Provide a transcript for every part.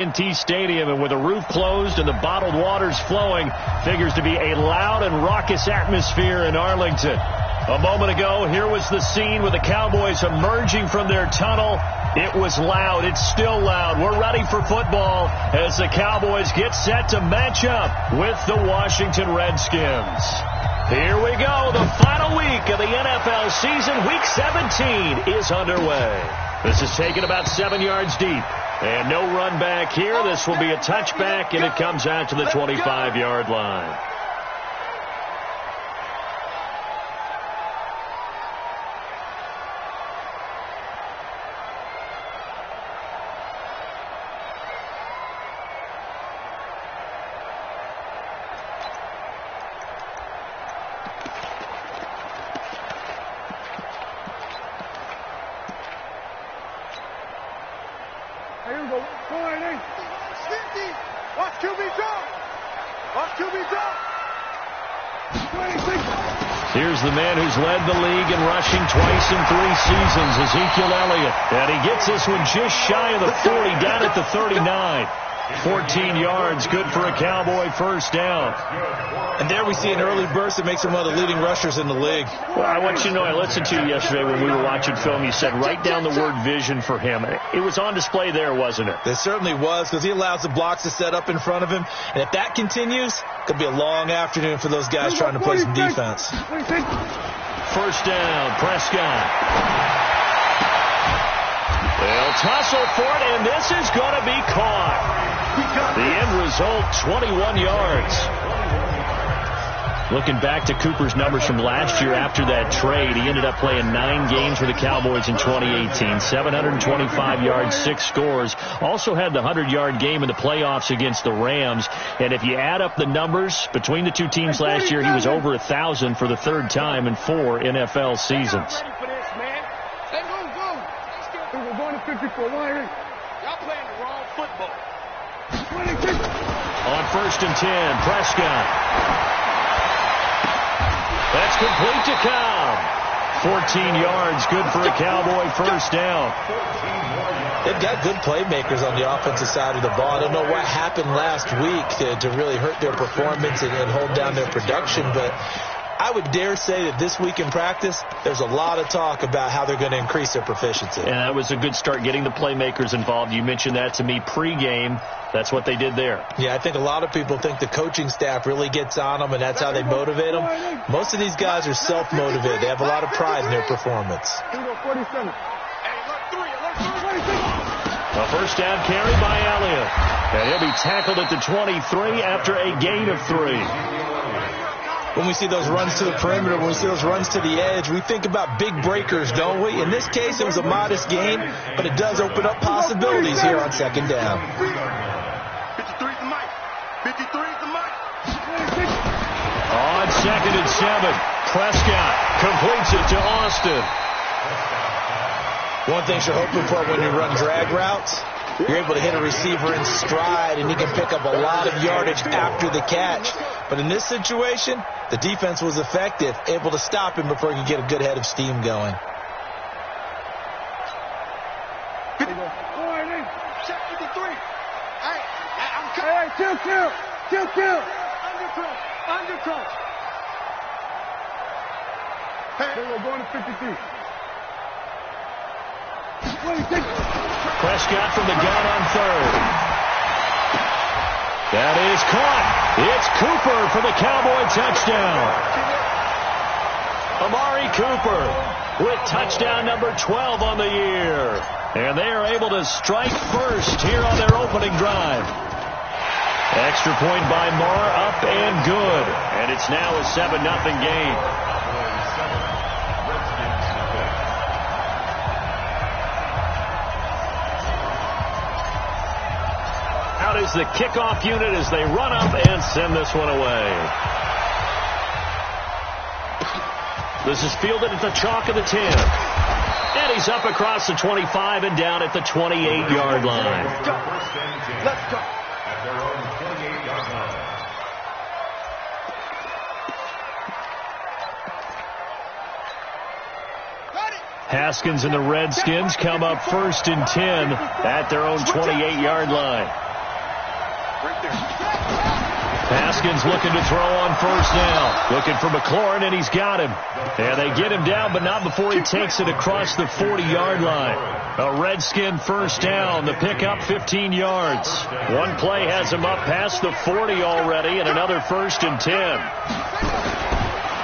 AT&T Stadium, and with the roof closed and the bottled waters flowing, figures to be a loud and raucous atmosphere in Arlington. A moment ago, here was the scene with the Cowboys emerging from their tunnel. It was loud. It's still loud. We're ready for football as the Cowboys get set to match up with the Washington Redskins. Here we go. The final week of the NFL season. Week 17 is underway. This is taken about 7 yards deep. And no run back here. This will be a touchback, and it comes out to the 25-yard line. Here's the man who's led the league in rushing twice in 3 seasons, Ezekiel Elliott. And he gets this one just shy of the 40, down at the 39. 14 yards, good for a Cowboy first down. And there we see an early burst that makes him one of the leading rushers in the league. Well, I want you to know, I listened to you yesterday when we were watching film. You said write down the word vision for him. It was on display there, wasn't it? It certainly was, because he allows the blocks to set up in front of him. And if that continues, it could be a long afternoon for those guys trying to play some defense. First down, Prescott. They'll tussle for it, and this is going to be caught. The end result, 21 yards. Looking back to Cooper's numbers from last year after that trade, he ended up playing 9 games for the Cowboys in 2018. 725 yards, 6 scores. Also had the 100-yard game in the playoffs against the Rams. And if you add up the numbers between the two teams last year, he was over 1,000 for the 3rd time in 4 NFL seasons. We're going to 54. Y'all playing the wrong football. On 1st and 10, Prescott. That's complete to Cobb. 14 yards, good for a Cowboy first down. They've got good playmakers on the offensive side of the ball. I don't know what happened last week to really hurt their performance and hold down their production, but I would dare say that this week in practice, there's a lot of talk about how they're going to increase their proficiency. And that was a good start, getting the playmakers involved. You mentioned that to me pregame. That's what they did there. Yeah, I think a lot of people think the coaching staff really gets on them, and that's how they motivate them. Most of these guys are self-motivated. They have a lot of pride in their performance. A first down carry by Elliott. And he'll be tackled at the 23 after a gain of 3. When we see those runs to the perimeter, when we see those runs to the edge, we think about big breakers, don't we? In this case, it was a modest gain, but it does open up possibilities here on 2nd down. 53's the mic. 53's the mic. On 2nd and 7, Prescott completes it to Austin. One thing you're hoping for when you run drag routes, you're able to hit a receiver in stride, and he can pick up a lot of yardage after the catch. But in this situation, the defense was effective, able to stop him before he could get a good head of steam going. Check 53. Hey, chill. Undercut. Hey, we're going to 53. Prescott from the gun on 3rd. That is caught. It's Cooper for the Cowboy touchdown. Amari Cooper with touchdown number 12 on the year. And they are able to strike first here on their opening drive. Extra point by Marr, up and good. And it's now a 7-0 game. Out is the kickoff unit as they run up and send this one away. This is fielded at the chalk of the 10. And he's up across the 25 and down at the 28-yard line. Let's go. Haskins and the Redskins come up 1st and 10 at their own 28-yard line. Haskins looking to throw on first down. Looking for McLaurin, and he's got him. And they get him down, but not before he takes it across the 40-yard line. A Redskin first down. The pickup 15 yards. One play has him up past the 40 already, and another 1st and 10.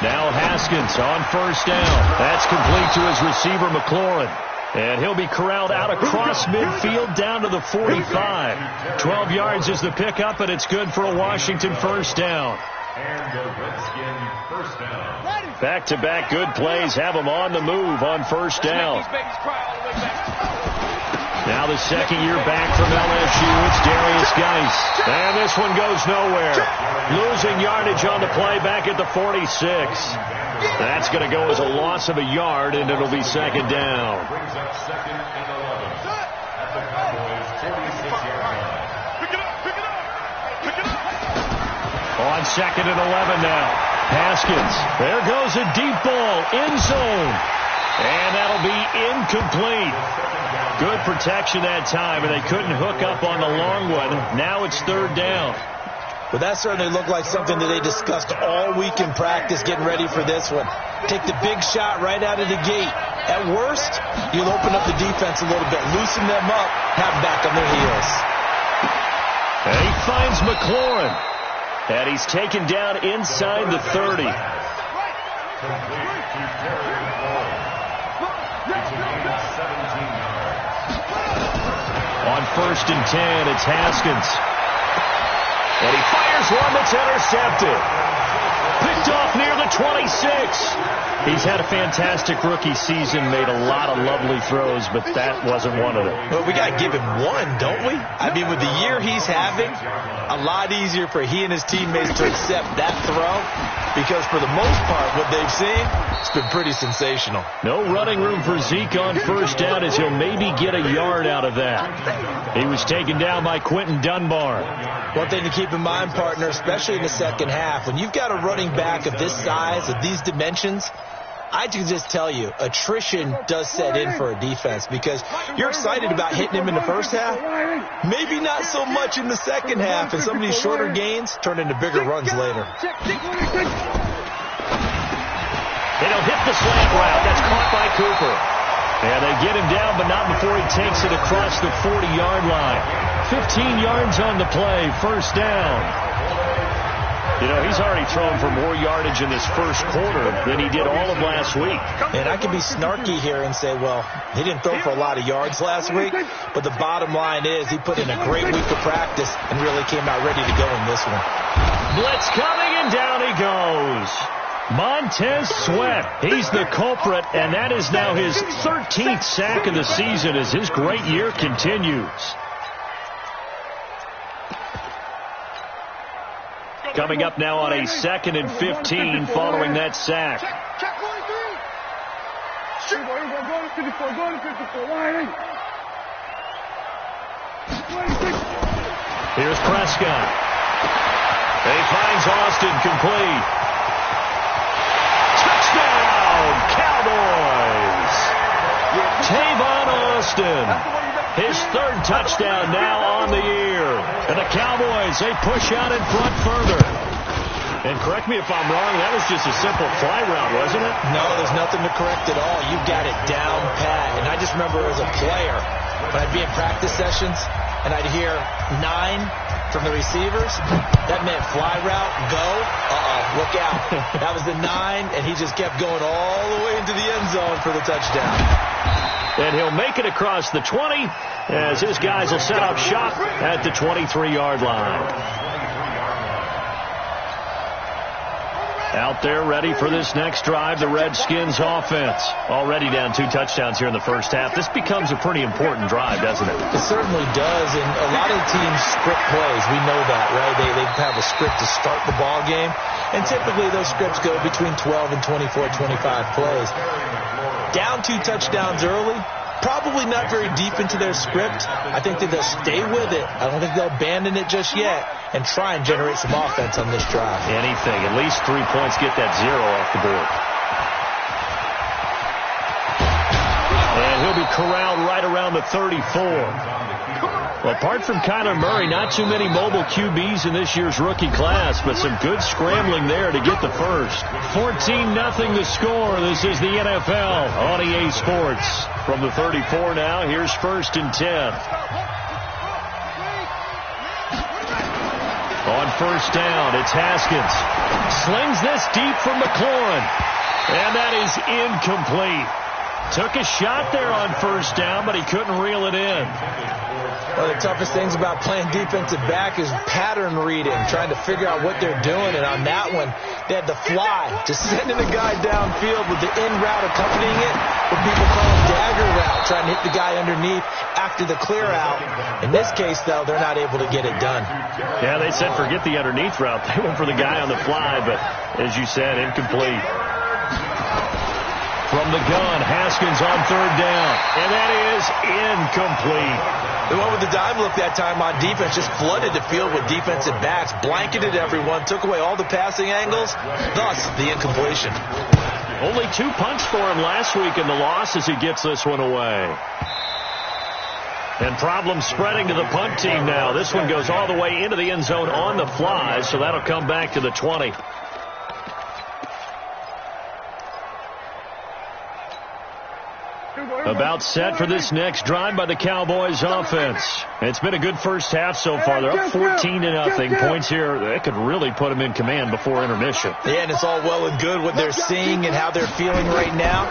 Now Haskins on first down. That's complete to his receiver, McLaurin. And he'll be corralled out across midfield down to the 45. 12 yards is the pickup, and it's good for a Washington first down. Back-to-back good plays have them on the move on first down. Now the second year back from LSU, it's Darius Geis. And this one goes nowhere. Losing yardage on the play back at the 46. That's going to go as a loss of a yard, and it'll be second down. On 2nd and 11 now. Haskins. There goes a deep ball. End zone. And that'll be incomplete. Good protection that time, and they couldn't hook up on the long one. Now it's 3rd down. Well, that certainly looked like something that they discussed all week in practice, getting ready for this one. Take the big shot right out of the gate. At worst, you'll open up the defense a little bit, loosen them up, have them back on their heels. And he finds McLaurin. And he's taken down inside the 30. On 1st and 10, it's Haskins. And he fires one that's intercepted. Picked off near the 26. He's had a fantastic rookie season, made a lot of lovely throws, but that wasn't one of them. Well, we got to give him one, don't we? I mean, with the year he's having, a lot easier for he and his teammates to accept that throw, because for the most part, what they've seen, it's been pretty sensational. No running room for Zeke on first down, as he'll maybe get a yard out of that. He was taken down by Quentin Dunbar. One thing to keep in mind, partner, especially in the second half, when you've got a running back of this size, of these dimensions, I can just tell you, attrition does set in for a defense, because you're excited about hitting him in the first half. Maybe not so much in the second half, and some of these shorter gains turn into bigger runs later. And he'll hit the slant route. That's caught by Cooper. And they get him down, but not before he takes it across the 40-yard line. 15 yards on the play, first down. You know, he's already thrown for more yardage in this first quarter than he did all of last week. And I can be snarky here and say, well, he didn't throw for a lot of yards last week, but the bottom line is he put in a great week of practice and really came out ready to go in this one. Blitz coming, and down he goes. Montez Sweat, he's the culprit, and that is now his 13th sack of the season as his great year continues. Coming up now on a 2nd and 15 following that sack. Here's Prescott. He finds Austin, complete. Touchdown, Cowboys! Tavon Austin, his 3rd touchdown now on the year. And the Cowboys, they push out in front further. And correct me if I'm wrong, that was just a simple fly route, wasn't it? No, there's nothing to correct at all. You got it down pat. And I just remember as a player, when I'd be in practice sessions and I'd hear 9 from the receivers, that meant fly route, go, look out. That was the 9, and he just kept going all the way into the end zone for the touchdown. And he'll make it across the 20 as his guys will set up shop at the 23-yard line. Out there ready for this next drive, the Redskins offense. Already down 2 touchdowns here in the first half. This becomes a pretty important drive, doesn't it? It certainly does, and a lot of teams script plays. We know that, right? They have a script to start the ball game, and typically those scripts go between 12 and 24, 25 plays. Down 2 touchdowns early, probably not very deep into their script. I think that they'll stay with it. I don't think they'll abandon it just yet and try and generate some offense on this drive. Anything. At least 3 points, get that 0 off the board. And he'll be corralled right around the 34. Well, apart from Kyler Murray, not too many mobile QBs in this year's rookie class, but some good scrambling there to get the first. 14-0 the score. This is the NFL on EA Sports. From the 34 now, here's 1st and 10. On 1st down, it's Haskins. Slings this deep from McLaurin. And that is incomplete. Took a shot there on 1st down, but he couldn't reel it in. One of the toughest things about playing defensive back is pattern reading, trying to figure out what they're doing. And on that one, they had the fly, just sending a guy downfield with the in route accompanying it, what people call a dagger route, trying to hit the guy underneath after the clear out. In this case, though, they're not able to get it done. Yeah, they said forget the underneath route. They went for the guy on the fly, but as you said, incomplete. From the gun, Haskins on 3rd down, and that is incomplete. The one with the dime look that time on defense just flooded the field with defensive backs, blanketed everyone, took away all the passing angles, thus the incompletion. Only 2 punts for him last week in the loss as he gets this one away. And problems spreading to the punt team now. This one goes all the way into the end zone on the fly, so that'll come back to the 20. About set for this next drive by the Cowboys offense. It's been a good first half so far. They're up 14-0. Points here, they could really put them in command before intermission. Yeah, and it's all well and good what they're seeing and how they're feeling right now.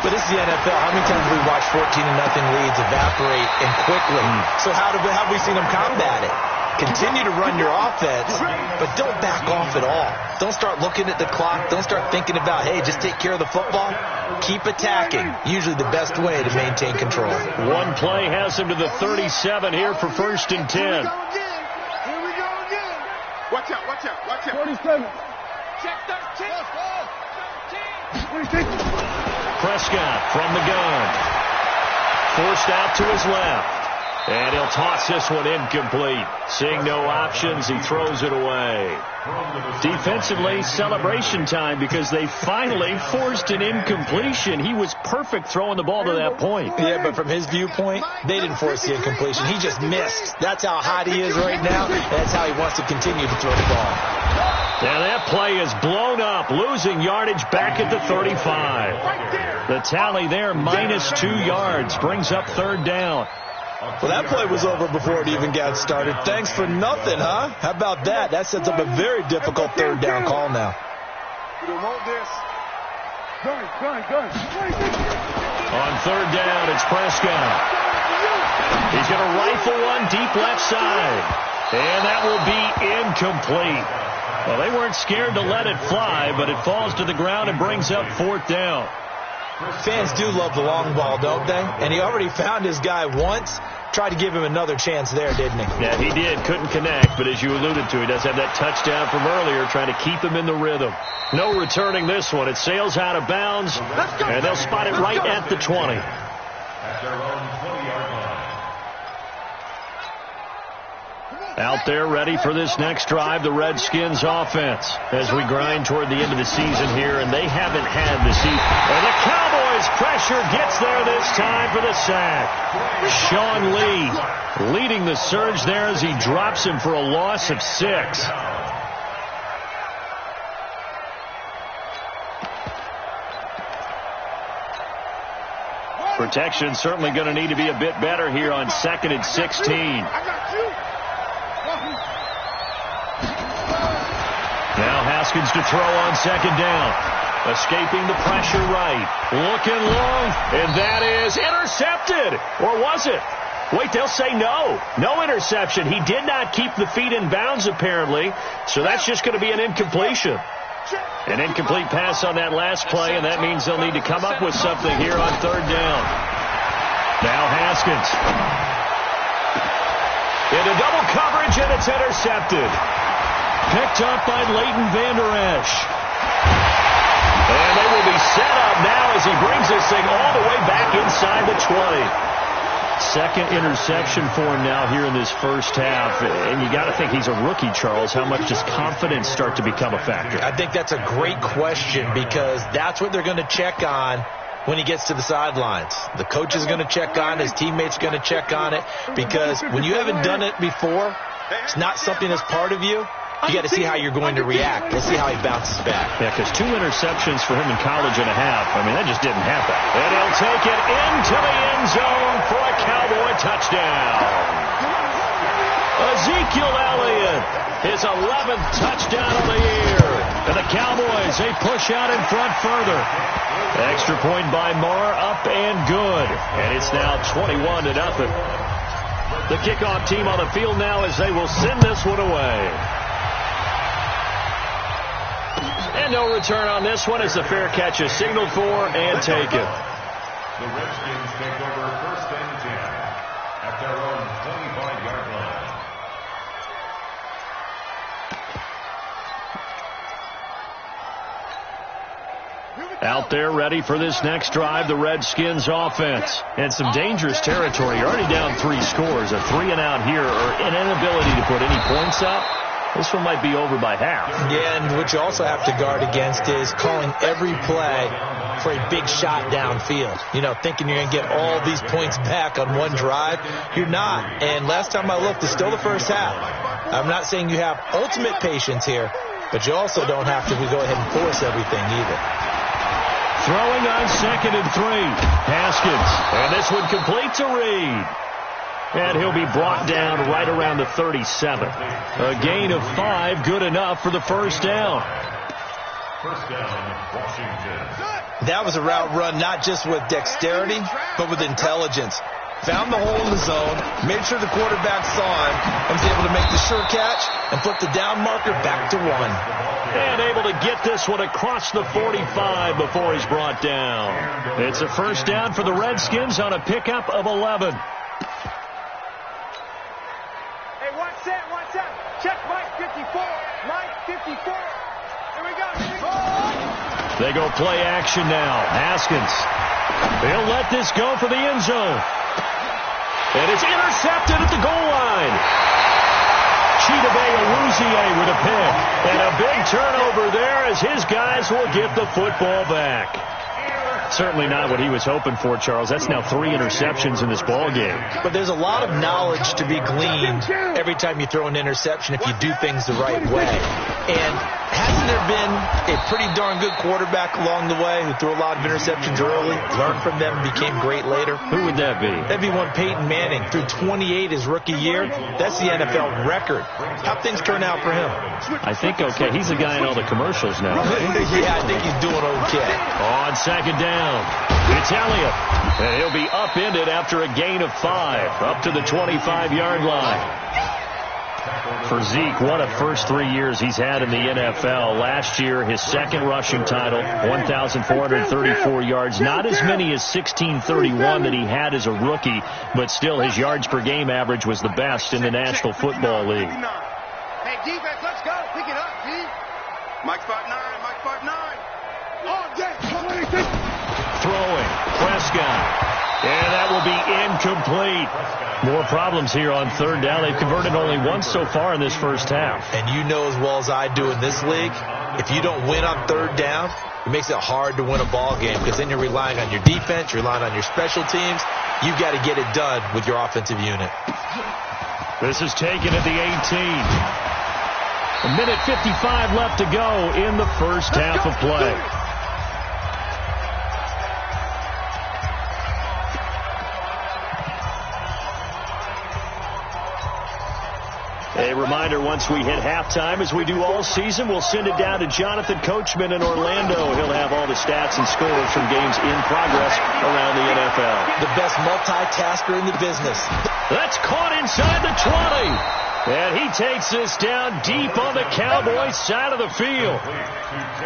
But this is the NFL. How many times have we watched 14-0 leads evaporate and quickly? So how have we seen them combat it? Continue to run your offense, but don't back off at all. Don't start looking at the clock. Don't start thinking about, hey, just take care of the football. Keep attacking. Usually the best way to maintain control. One play has him to the 37 here for 1st and 10. Here we go again. Watch out. 47. Check 13. Prescott from the gun. Forced out to his left. And he'll toss this one incomplete. Seeing no options, he throws it away. Defensively, celebration time because they finally forced an incompletion. He was perfect throwing the ball to that point. Yeah, but from his viewpoint, they didn't force the incompletion. He just missed. That's how hot he is right now. That's how he wants to continue to throw the ball. Now that play is blown up, losing yardage back at the 35. The tally there, -2 yards, brings up 3rd down. Well, that play was over before it even got started. Thanks for nothing, huh? How about that? That sets up a very difficult 3rd down call now. On 3rd down, it's Prescott. He's going to rifle one deep left side. And that will be incomplete. Well, they weren't scared to let it fly, but it falls to the ground and brings up 4th down. Fans do love the long ball, don't they? And he already found his guy once. Tried to give him another chance there, didn't he? Yeah, he did. Couldn't connect, but as you alluded to, he does have that touchdown from earlier, trying to keep him in the rhythm. No returning this one. It sails out of bounds, and they'll spot it right at the 20. Out there ready for this next drive, the Redskins offense, as we grind toward the end of the season here, and they haven't had the season. And the Cowboys pressure gets there this time for the sack. Sean Lee leading the surge there as he drops him for a loss of 6. Protection certainly going to need to be a bit better here on 2nd and 16. Now Haskins to throw on 2nd down. Escaping the pressure right. Looking long, and that is intercepted. Or was it? Wait, they'll say no. No interception. He did not keep the feet in bounds, apparently. So that's just going to be an incompletion. An incomplete pass on that last play, and that means they'll need to come up with something here on 3rd down. Now Haskins. Into double coverage, and it's intercepted. Picked up by Leighton Vander Esch. And they will be set up now as he brings this thing all the way back inside the 20. Second interception for him now here in this first half. And you got to think he's a rookie, Charles. How much does confidence start to become a factor? I think that's a great question because that's what they're going to check on when he gets to the sidelines. The coach is going to check on it. His teammates are going to check on it, because when you haven't done it before, it's not something that's part of you. You got to see how you're going to react. Let's see how he bounces back. Yeah, because 2 interceptions for him in college and a half. I mean, that just didn't happen. And he'll take it into the end zone for a Cowboy touchdown. Ezekiel Elliott, his 11th touchdown of the year. And the Cowboys, they push out in front further. Extra point by Marr, up and good. And it's now 21-0. The kickoff team on the field now as they will send this one away. And no return on this one as the fair catch is signaled for and taken. The Redskins take over 1st and 10 at their own 25-yard line. Out there ready for this next drive, the Redskins offense. And some dangerous territory. You're already down 3 scores. A 3-and-out here, or an inability to put any points up. This one might be over by half. Yeah, and what you also have to guard against is calling every play for a big shot downfield. You know, thinking you're going to get all these points back on one drive. You're not. And last time I looked, it's still the first half. I'm not saying you have ultimate patience here, but you also don't have to go ahead and force everything either. Throwing on 2nd and 3. Haskins. And this one complete to Reed. And he'll be brought down right around the 37. A gain of 5, good enough for the first down. First down, Washington. That was a route run not just with dexterity, but with intelligence. Found the hole in the zone, made sure the quarterback saw him, and was able to make the sure catch and flip the down marker back to 1. And able to get this one across the 45 before he's brought down. It's a first down for the Redskins on a pickup of 11. Watch out. Check Mike 54. Mike 54. Here we go. They go play action now. Haskins. They'll let this go for the end zone. And it's intercepted at the goal line. Chidobe Awuzie with a pick. And a big turnover there as his guys will get the football back. Certainly not what he was hoping for, Charles. That's now 3 interceptions in this ball game. But there's a lot of knowledge to be gleaned every time you throw an interception if you do things the right way. And hasn't there been a pretty darn good quarterback along the way who threw a lot of interceptions early, learned from them, became great later? Who would that be? That'd be one Peyton Manning. Threw 28 his rookie year. That's the NFL record. How'd things turn out for him? I think okay. He's the guy in all the commercials now. Yeah, I think he's doing okay. On 2nd down, it's Elliott. And he'll be upended after a gain of 5, up to the 25-yard line. For Zeke, what a first 3 years he's had in the NFL. Last year, his 2nd rushing title, 1,434 yards. Not as many as 1,631 that he had as a rookie, but still his yards per game average was the best in the National Football League. Hey, defense, let's go. Pick it up, D. Mike spot 9. Mike spot 9. Oh, yeah. Throwing. Prescott. And that will be incomplete. More problems here on 3rd down. They've converted only once so far in this first half. And you know as well as I do in this league, if you don't win on 3rd down, it makes it hard to win a ball game because then you're relying on your defense, you're relying on your special teams. You've got to get it done with your offensive unit. This is taken at the 18. 1:55 left to go in the first half of play. A reminder, once we hit halftime, as we do all season, we'll send it down to Jonathan Coachman in Orlando. He'll have all the stats and scores from games in progress around the NFL. The best multitasker in the business. That's caught inside the 20. And he takes this down deep on the Cowboys side of the field.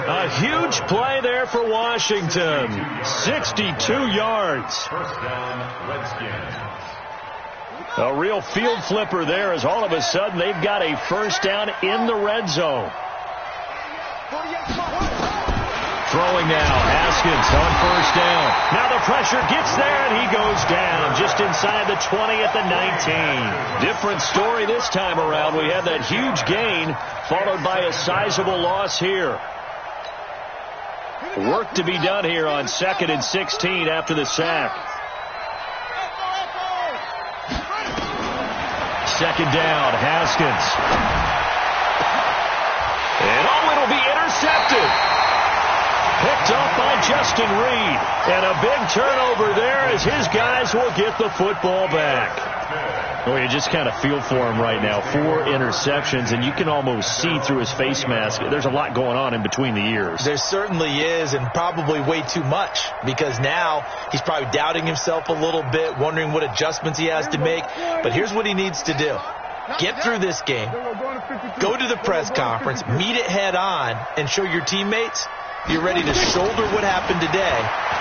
A huge play there for Washington. 62 yards. First down, Redskins. A real field flipper there as all of a sudden they've got a first down in the red zone. Throwing now, Haskins on first down. Now the pressure gets there and he goes down just inside the 20 at the 19. Different story this time around. We had that huge gain followed by a sizable loss here. Work to be done here on 2nd and 16 after the sack. 2nd down, Haskins. And it'll be intercepted. Picked off by Justin Reed. And a big turnover there as his guys will get the football back. Well, you just kind of feel for him right now. 4 interceptions, and you can almost see through his face mask. There's a lot going on in between the ears. There certainly is, and probably way too much, because now he's probably doubting himself a little bit, wondering what adjustments he has to make. But here's what he needs to do. Get through this game, go to the press conference, meet it head on, and show your teammates you're ready to shoulder what happened today,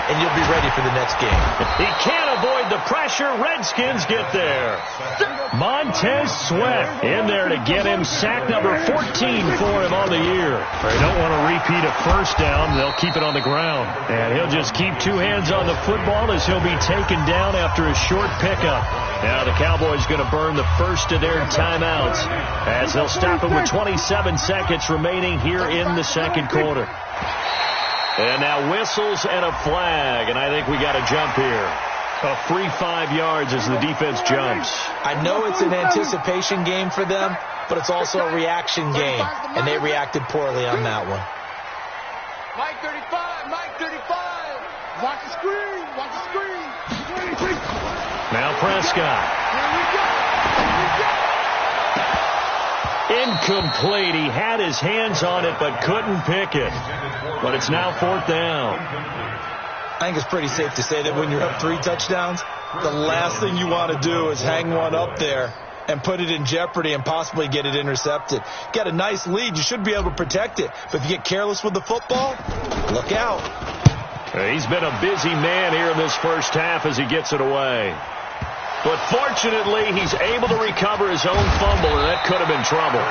and you'll be ready for the next game. He can't avoid the pressure. Redskins get there. Montez Sweat in there to get him. Sack number 14 for him on the year. They don't want to repeat a first down. They'll keep it on the ground. And he'll just keep 2 hands on the football as he'll be taken down after a short pickup. Now the Cowboys going to burn the first of their timeouts as they'll stop it with 27 seconds remaining here in the second quarter. And now whistles and a flag, and I think we got a jump here. A free 5 yards as the defense jumps. I know it's an anticipation game for them, but it's also a reaction game, and they reacted poorly on that one. Mike 35, Mike 35. Watch the screen, watch the screen. Now Prescott. Incomplete. He had his hands on it but couldn't pick it. But it's now 4th down. I think it's pretty safe to say that when you're up 3 touchdowns, the last thing you want to do is hang one up there and put it in jeopardy and possibly get it intercepted. Got a nice lead. You should be able to protect it. But if you get careless with the football, look out. He's been a busy man here in this first half as he gets it away. But fortunately, he's able to recover his own fumble, and that could have been trouble.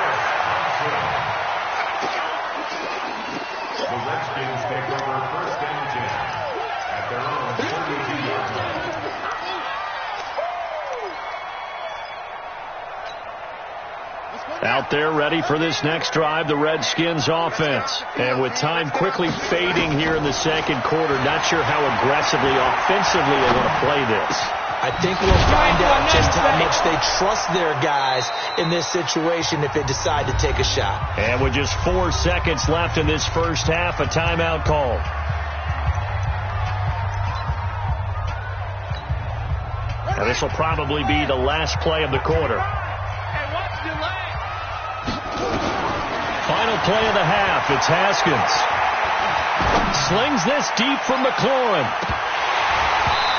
The Redskins take over 1st and 10 at their own 32-yard line. Out there ready for this next drive, the Redskins offense. And with time quickly fading here in the second quarter, not sure how aggressively, offensively they want to play this. I think we'll find out just how much they trust their guys in this situation if they decide to take a shot. And with just 4 seconds left in this first half, a timeout call. Now this will probably be the last play of the quarter. Final play of the half. It's Haskins. Slings this deep from McLaurin.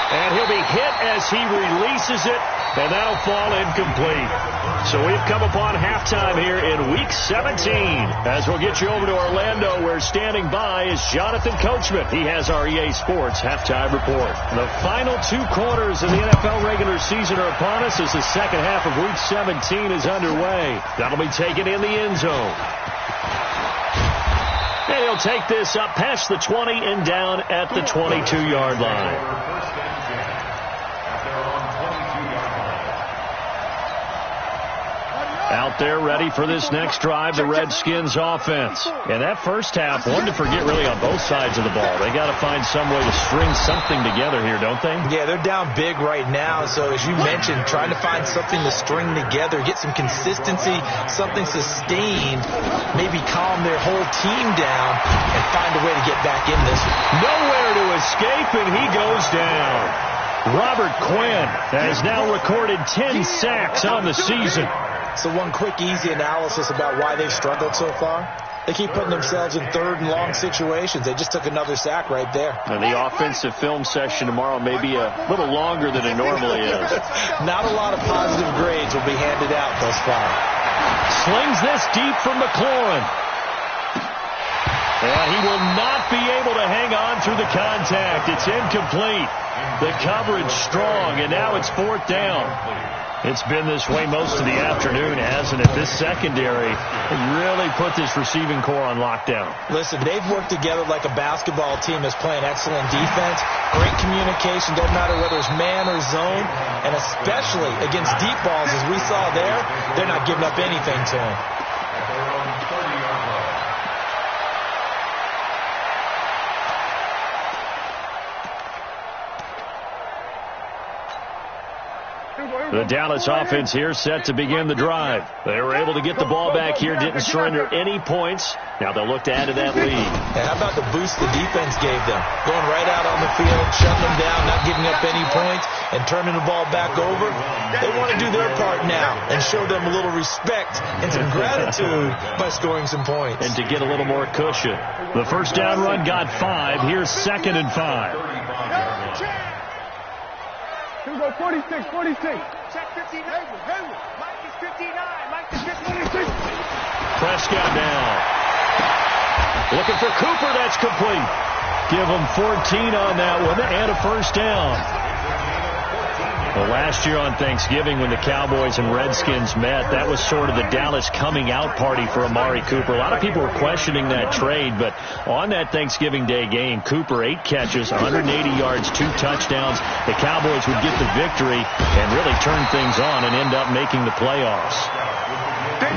And he'll be hit as he releases it, and that'll fall incomplete. So we've come upon halftime here in Week 17. As we'll get you over to Orlando, where standing by is Jonathan Coachman. He has our EA Sports halftime report. The final 2 quarters of the NFL regular season are upon us as the second half of Week 17 is underway. That'll be taken in the end zone. And he'll take this up past the 20 and down at the 22-yard line. Out there ready for this next drive, the Redskins offense. And that first half, one to forget really on both sides of the ball. They got to find some way to string something together here, don't they? Yeah, they're down big right now. So as you mentioned, trying to find something to string together, get some consistency, something sustained, maybe calm their whole team down and find a way to get back in this one. Nowhere to escape, and he goes down. Robert Quinn has now recorded 10 sacks on the season. So one quick, easy analysis about why they've struggled so far. They keep putting themselves in 3rd and long situations. They just took another sack right there. And the offensive film session tomorrow may be a little longer than it normally is. Not a lot of positive grades will be handed out thus far. Slings this deep from McLaurin. And he will not be able to hang on through the contact. It's incomplete. The coverage strong, and now it's 4th down. It's been this way most of the afternoon, hasn't it? This secondary really put this receiving core on lockdown. Listen, they've worked together like a basketball team that's playing excellent defense. Great communication, doesn't matter whether it's man or zone. And especially against deep balls, as we saw there, they're not giving up anything to them. The Dallas offense here set to begin the drive. They were able to get the ball back here, didn't surrender any points. Now they'll look to add to that lead. And how about the boost the defense gave them? Going right out on the field, shutting them down, not giving up any points, and turning the ball back over. They want to do their part now and show them a little respect and some gratitude by scoring some points. And to get a little more cushion. The first down run got 5. Here's 2nd and 5. Here we go, 46, 46. Check 59. Mike is 59. Mike is 56. Prescott now. Looking for Cooper. That's complete. Give him 14 on that one and a first down. Well, last year on Thanksgiving when the Cowboys and Redskins met, that was sort of the Dallas coming out party for Amari Cooper. A lot of people were questioning that trade, but on that Thanksgiving Day game, Cooper 8 catches, 180 yards, 2 touchdowns. The Cowboys would get the victory and really turn things on and end up making the playoffs.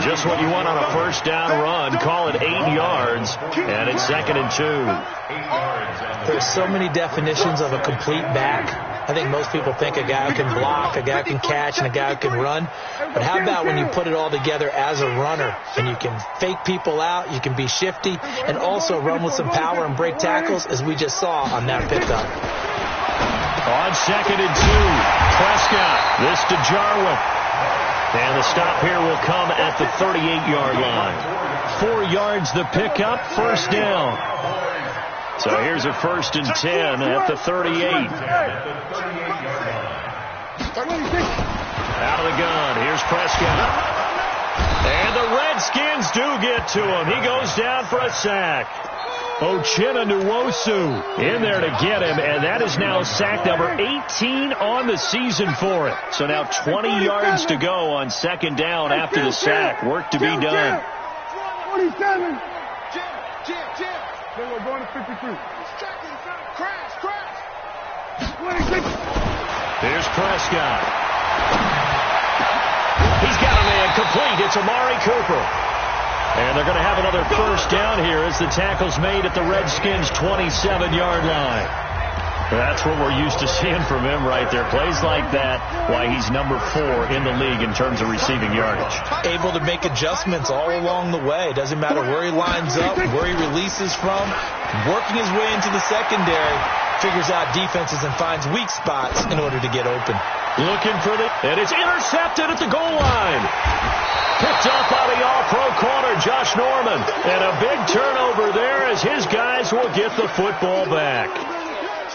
Just what you want on a first down run. Call it 8 yards, and it's 2nd and 2. There's so many definitions of a complete back. I think most people think a guy who can block, a guy who can catch, and a guy who can run. But how about when you put it all together as a runner, and you can fake people out, you can be shifty, and also run with some power and break tackles, as we just saw on that pickup. On 2nd and 2, Prescott. This to Jarwin. And the stop here will come at the 38-yard line. 4 yards the pickup, first down. So here's a 1st and 10 at the 38. Out of the gun. Here's Prescott. And the Redskins do get to him. He goes down for a sack. Uchenna Nwosu in there to get him, and that is now sack number 18 on the season for it. So now 20 yards to go on 2nd down after the sack. Work to be done. 47. Then we're going to 53. Crash. 26. Here's Prescott. He's got a man complete. It's Amari Cooper. And they're going to have another first down here as the tackle's made at the Redskins' 27-yard line. That's what we're used to seeing from him right there. Plays like that, why he's number 4 in the league in terms of receiving yardage. Able to make adjustments all along the way. Doesn't matter where he lines up, where he releases from. Working his way into the secondary, figures out defenses and finds weak spots in order to get open. Looking for and it's intercepted at the goal line. Picked up by the all-pro corner, Josh Norman. And a big turnover there as his guys will get the football back.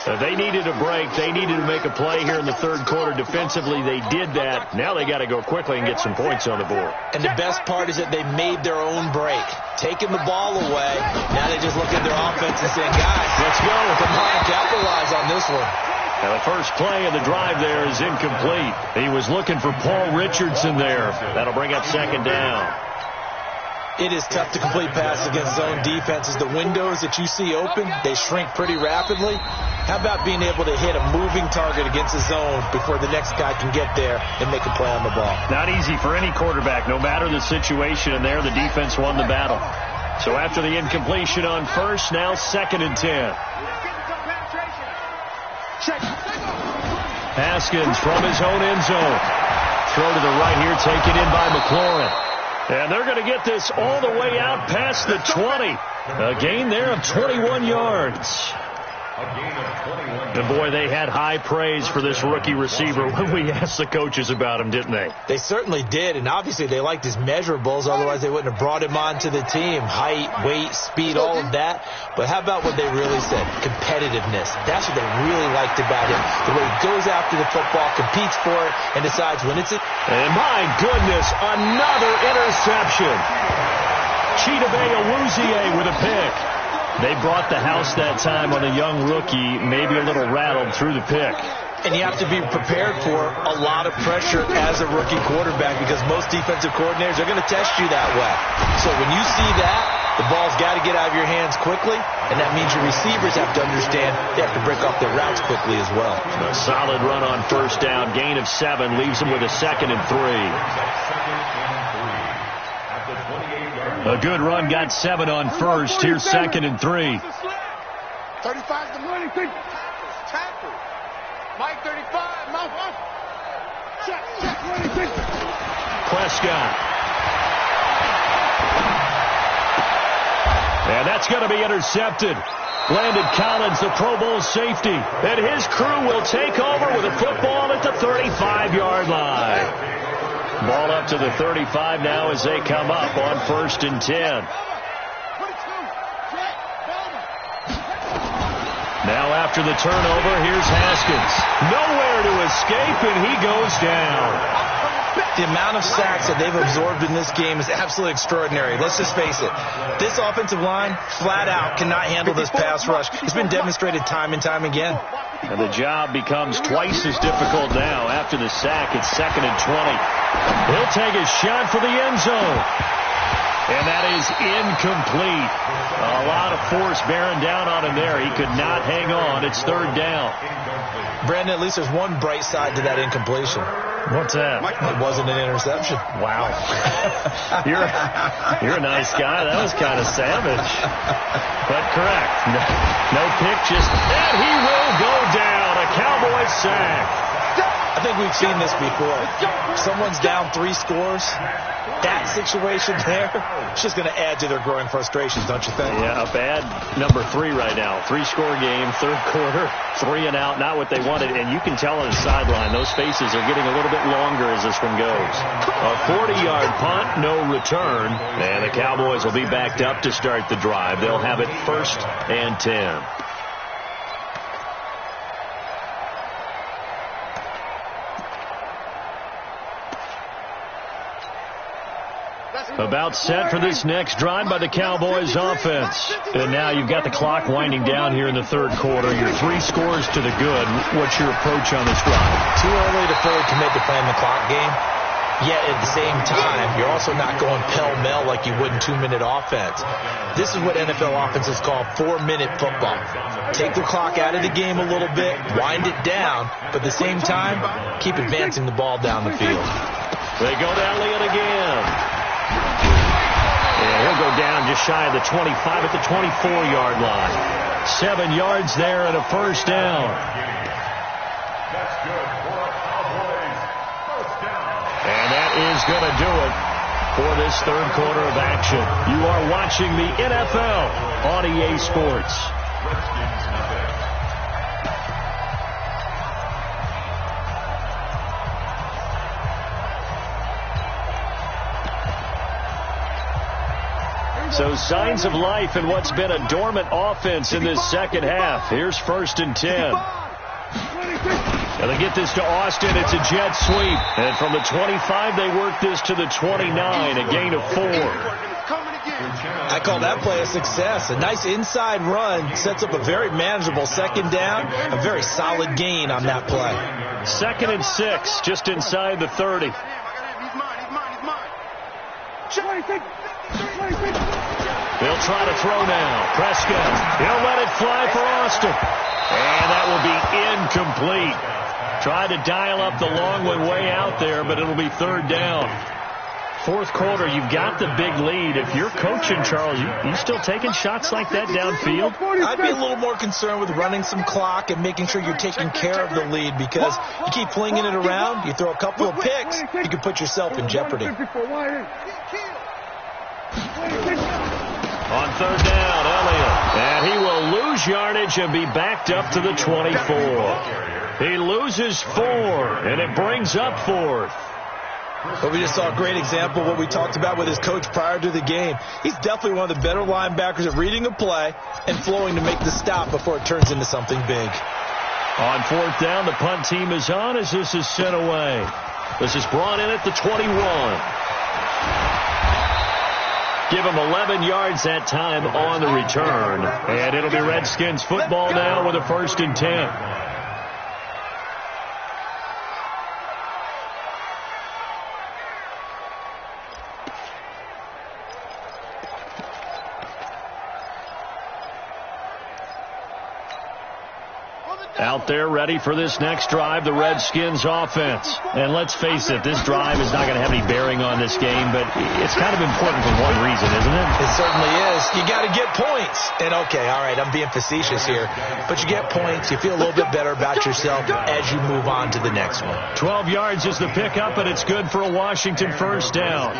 They needed a break. They needed to make a play here in the 3rd quarter. Defensively, they did that. Now they got to go quickly and get some points on the board. And the best part is that they made their own break. Taking the ball away. Now they just look at their offense and saying, guys, let's go. Come on, capitalize on this one. And the first play of the drive there is incomplete. He was looking for Paul Richardson there. That'll bring up 2nd down. It is tough to complete passes against zone defenses. The windows that you see open, they shrink pretty rapidly. How about being able to hit a moving target against a zone before the next guy can get there and make a play on the ball? Not easy for any quarterback, no matter the situation, and there the defense won the battle. So after the incompletion on first, now 2nd and 10. Haskins from his own end zone. Throw to the right here, taken in by McLaurin. And they're going to get this all the way out past the 20. A gain there of 21 yards. And boy, they had high praise for this rookie receiver when we asked the coaches about him, didn't they? They certainly did, and obviously they liked his measurables, otherwise they wouldn't have brought him onto the team. Height, weight, speed, all of that. But how about what they really said? Competitiveness. That's what they really liked about him. The way he goes after the football, competes for it, and decides when it's it. And my goodness, another interception. Chidobe Awuzie with a pick. They brought the house that time on a young rookie, maybe a little rattled through the pick. And you have to be prepared for a lot of pressure as a rookie quarterback because most defensive coordinators are going to test you that way. So when you see that, the ball's got to get out of your hands quickly, and that means your receivers have to understand they have to break off their routes quickly as well. A solid run on first down, gain of 7, leaves them with a 2nd and 3. A good run, got 7 on first. Here's 2nd and 3. 35 to money. Tackle. Mike 35. Prescott. And that's going to be intercepted. Landon Collins, the Pro Bowl safety. And his crew will take over with a football at the 35-yard line. Ball up to the 35 now as they come up on 1st and 10. Now after the turnover, here's Haskins. Nowhere to escape, and he goes down. The amount of sacks that they've absorbed in this game is absolutely extraordinary. Let's just face it. This offensive line, flat out, cannot handle this pass rush. It's been demonstrated time and time again. And the job becomes twice as difficult now. After the sack, it's 2nd and 20. He'll take a shot for the end zone. And that is incomplete. A lot of force bearing down on him there. He could not hang on. It's 3rd down. Brandon, at least there's one bright side to that incompletion. What's that? It wasn't an interception. Wow. You're a nice guy. That was kind of savage. But correct. No pick, just... And he will go down. A Cowboy sack. I think we've seen this before. Someone's down 3 scores. That situation there, it's just going to add to their growing frustrations, don't you think? Yeah, a bad number 3 right now. 3-score game, 3rd quarter, 3 and out, not what they wanted. And you can tell on the sideline, those faces are getting a little bit longer as this one goes. A 40-yard punt, no return. And the Cowboys will be backed up to start the drive. They'll have it 1st and 10. About set for this next drive by the Cowboys offense. And now you've got the clock winding down here in the 3rd quarter. You're 3 scores to the good. What's your approach on this drive? Too early to fully commit to playing the clock game. Yet at the same time, you're also not going pell-mell like you would in 2-minute offense. This is what NFL offenses call 4-minute football. Take the clock out of the game a little bit, wind it down, but at the same time, keep advancing the ball down the field. They go to Elliott again. And he'll go down just shy of the 25 at the 24-yard line. 7 yards there and a 1st down. That's good for Cowboys. 1st down. And that is going to do it for this 3rd quarter of action. You are watching the NFL on EA Sports. Redskins nothing. So signs of life in what's been a dormant offense in this 2nd half. Here's 1st and 10. And they get this to Austin. It's a jet sweep. And from the 25, they work this to the 29, a gain of 4. I call that play a success. A nice inside run sets up a very manageable 2nd down. A very solid gain on that play. 2nd and 6, just inside the 30. They'll try to throw now. Prescott. He'll let it fly for Austin. And that will be incomplete. Tried to dial up the long one way out there, but it'll be 3rd down. 4th quarter, you've got the big lead. If you're coaching, Charles, you still taking shots like that downfield? I'd be a little more concerned with running some clock and making sure you're taking care of the lead, because you keep flinging it around, you throw a couple of picks, you can put yourself in jeopardy. On 3rd down, Elliott. And he will lose yardage and be backed up to the 24. He loses 4, and it brings up 4th. But we just saw a great example of what we talked about with his coach prior to the game. He's definitely one of the better linebackers at reading a play and flowing to make the stop before it turns into something big. On 4th down, the punt team is on as this is sent away. This is brought in at the 21. Give him 11 yards that time on the return. And it'll be Redskins football now with a 1st and 10. Out there ready for this next drive, the Redskins offense. And let's face it, this drive is not going to have any bearing on this game, but it's kind of important for one reason, isn't it? It certainly is. You got to get points. And okay, all right, I'm being facetious here, but you get points, you feel a little bit better about yourself as you move on to the next one. 12 yards is the pickup, and it's good for a Washington first down.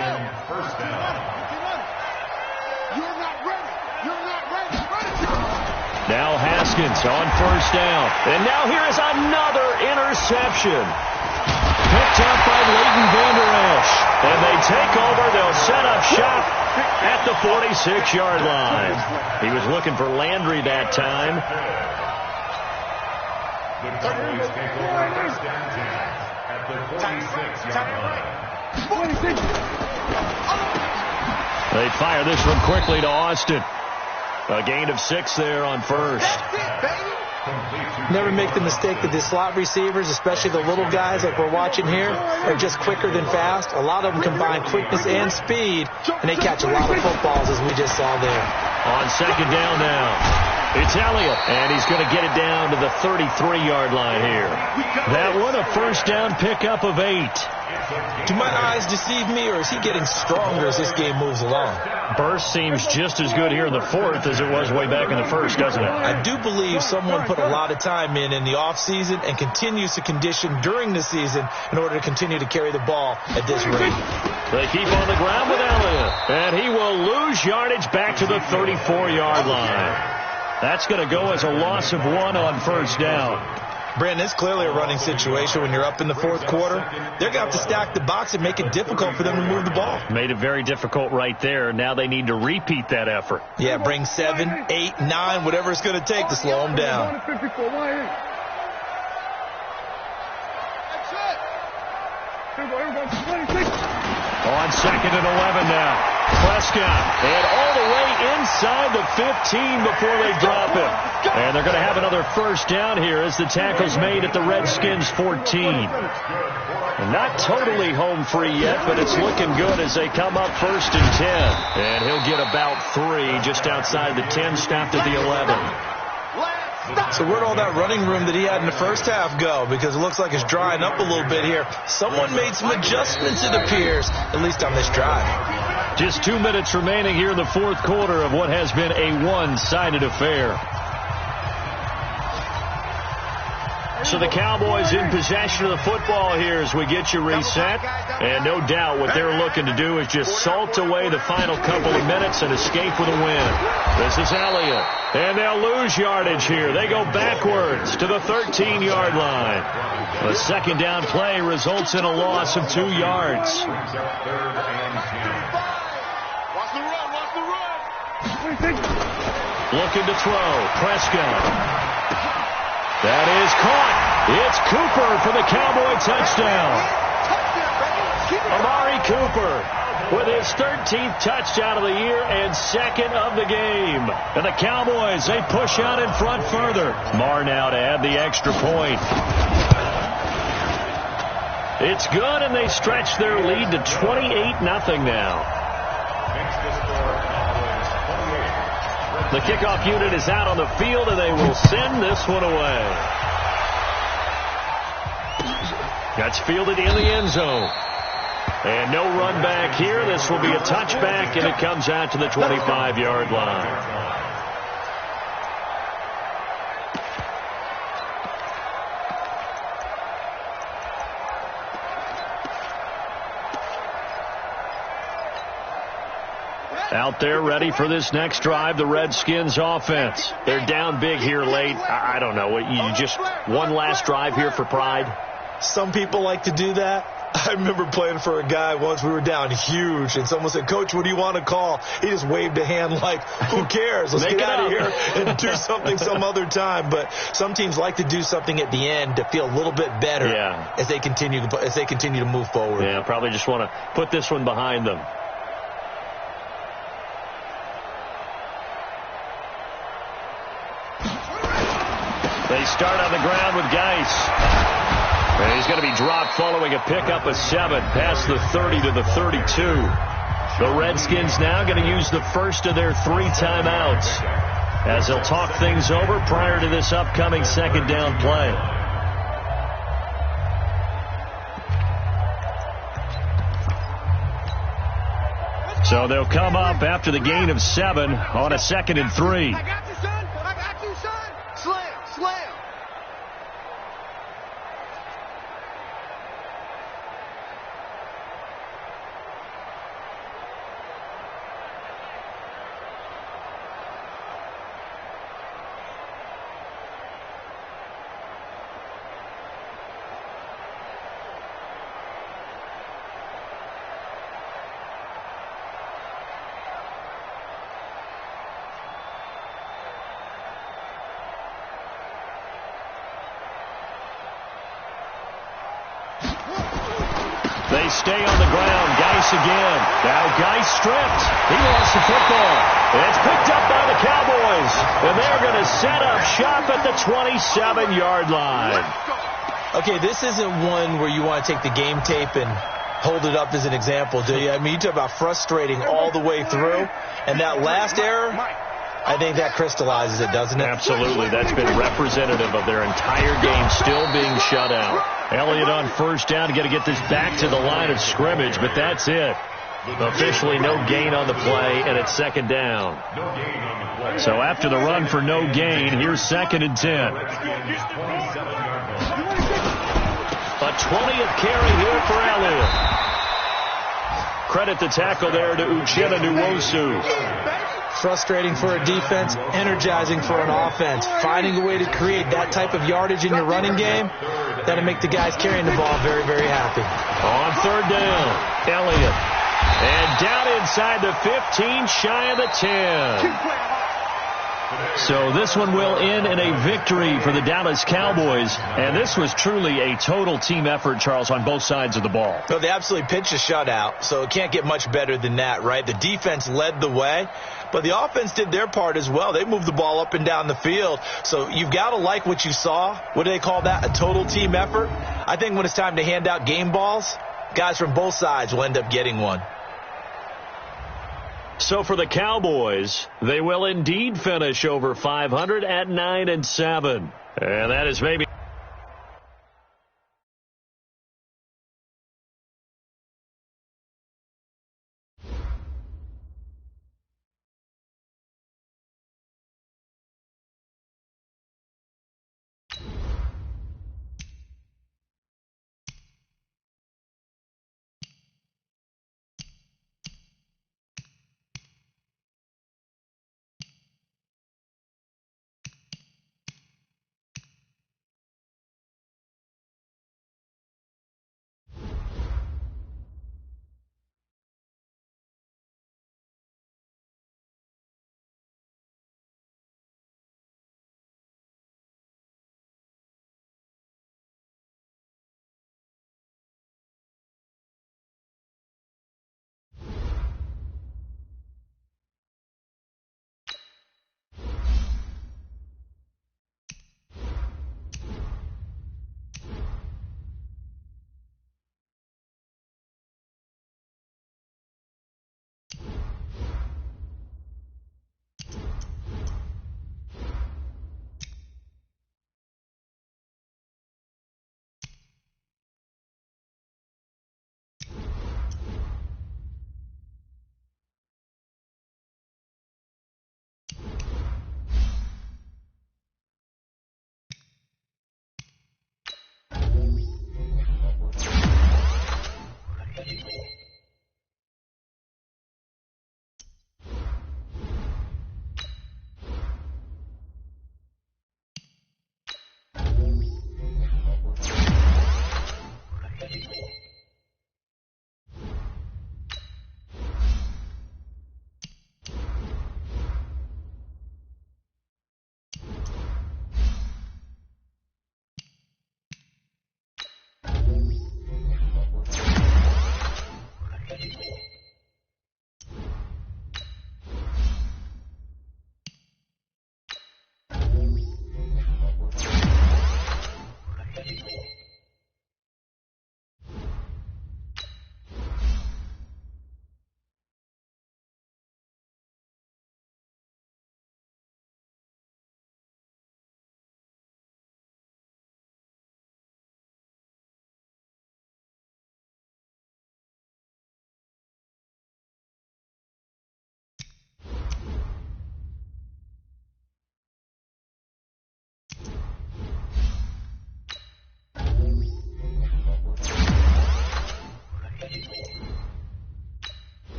Now Haskins on first down. And now here is another interception. Picked up by Leighton Vander Esch. And they take over. They'll set up shop at the 46-yard line. He was looking for Landry that time. The Cowboys take over first down at the 46-yard line. They fire this one quickly to Austin. A gain of 6 there on first. Never make the mistake that the slot receivers, especially the little guys like we're watching here, are just quicker than fast. A lot of them combine quickness and speed, and they catch a lot of footballs, as we just saw there. On second down now, it's Elliott, and he's going to get it down to the 33-yard line here. That one a first down pickup of 8. Do my eyes deceive me, or is he getting stronger as this game moves along? Burst seems just as good here in the fourth as it was way back in the first, doesn't it? I do believe someone put a lot of time in the offseason and continues to condition during the season in order to continue to carry the ball at this rate. They keep on the ground with Elliott, and he will lose yardage back to the 34-yard line. That's going to go as a loss of 1 on first down. Brandon, it's clearly a running situation when you're up in the fourth quarter. They're going to have to stack the box and make it difficult for them to move the ball. Made it very difficult right there. Now they need to repeat that effort. Yeah, bring 7, 8, 9, whatever it's going to take to slow them down. On second and 11 now. Prescott, and all the way inside the 15 before they drop him. And they're going to have another first down here as the tackle's made at the Redskins 14. And not totally home free yet, but it's looking good as they come up first and 10. And he'll get about 3 just outside the 10, stopped at the 11. So where'd all that running room that he had in the first half go? Because it looks like it's drying up a little bit here. Someone made some adjustments, it appears, at least on this drive. Just 2 minutes remaining here in the fourth quarter of what has been a one-sided affair. So the Cowboys in possession of the football here as we get you reset. And no doubt what they're looking to do is just salt away the final couple of minutes and escape with a win. This is Elliott. And they'll lose yardage here. They go backwards to the 13-yard line. A second down play results in a loss of 2 yards. Looking to throw. Prescott. That is caught. It's Cooper for the Cowboy touchdown. Amari Cooper with his 13th touchdown of the year and second of the game. And the Cowboys, they push out in front further. Marr now to add the extra point. It's good, and they stretch their lead to 28-0 now. The kickoff unit is out on the field, and they will send this one away. That's fielded in the end zone. And no run back here. This will be a touchback, and it comes out to the 25-yard line. Out there ready for this next drive, the Redskins offense. They're down big here late. I don't know. You just one last drive here for pride? Some people like to do that. I remember playing for a guy once. We were down huge, and someone said, "Coach, what do you want to call?" He just waved a hand like, who cares? Let's get out of here and do something some other time. But some teams like to do something at the end to feel a little bit better as they continue to move forward. Yeah, probably just want to put this one behind them. They start on the ground with Geis. And he's going to be dropped following a pickup of 7 past the 30 to the 32. The Redskins now going to use the first of their 3 timeouts. as they'll talk things over prior to this upcoming second down play. So they'll come up after the gain of 7 on a 2nd and 3. I got you, son. I got you, son. Slam, slam. They stay on the ground. Geis again. Now Geis stripped. He lost the football. It's picked up by the Cowboys. And they're going to set up shop at the 27-yard line. Okay, this isn't one where you want to take the game tape and hold it up as an example, do you? I mean, you talk about frustrating all the way through. And that last error, I think that crystallizes it, doesn't it? Absolutely. That's been representative of their entire game still being shut out. Elliott on first down. Got to get this back to the line of scrimmage, but that's it. Officially no gain on the play, and it's second down. So after the run for no gain, here's 2nd and 10. A 20th carry here for Elliott. Credit the tackle there to Uchenna Nwosu. Frustrating for a defense, energizing for an offense. Finding a way to create that type of yardage in your running game, that'll make the guys carrying the ball very, very happy. On 3rd down, Elliott. And down inside the 15, shy of the 10. So this one will end in a victory for the Dallas Cowboys. And this was truly a total team effort, Charles, on both sides of the ball. No, they absolutely pitched a shutout, so it can't get much better than that, right? The defense led the way, but the offense did their part as well. They moved the ball up and down the field. So you've got to like what you saw. What do they call that? A total team effort? I think when it's time to hand out game balls, guys from both sides will end up getting one. So for the Cowboys, they will indeed finish over 500 at 9-7. And that is maybe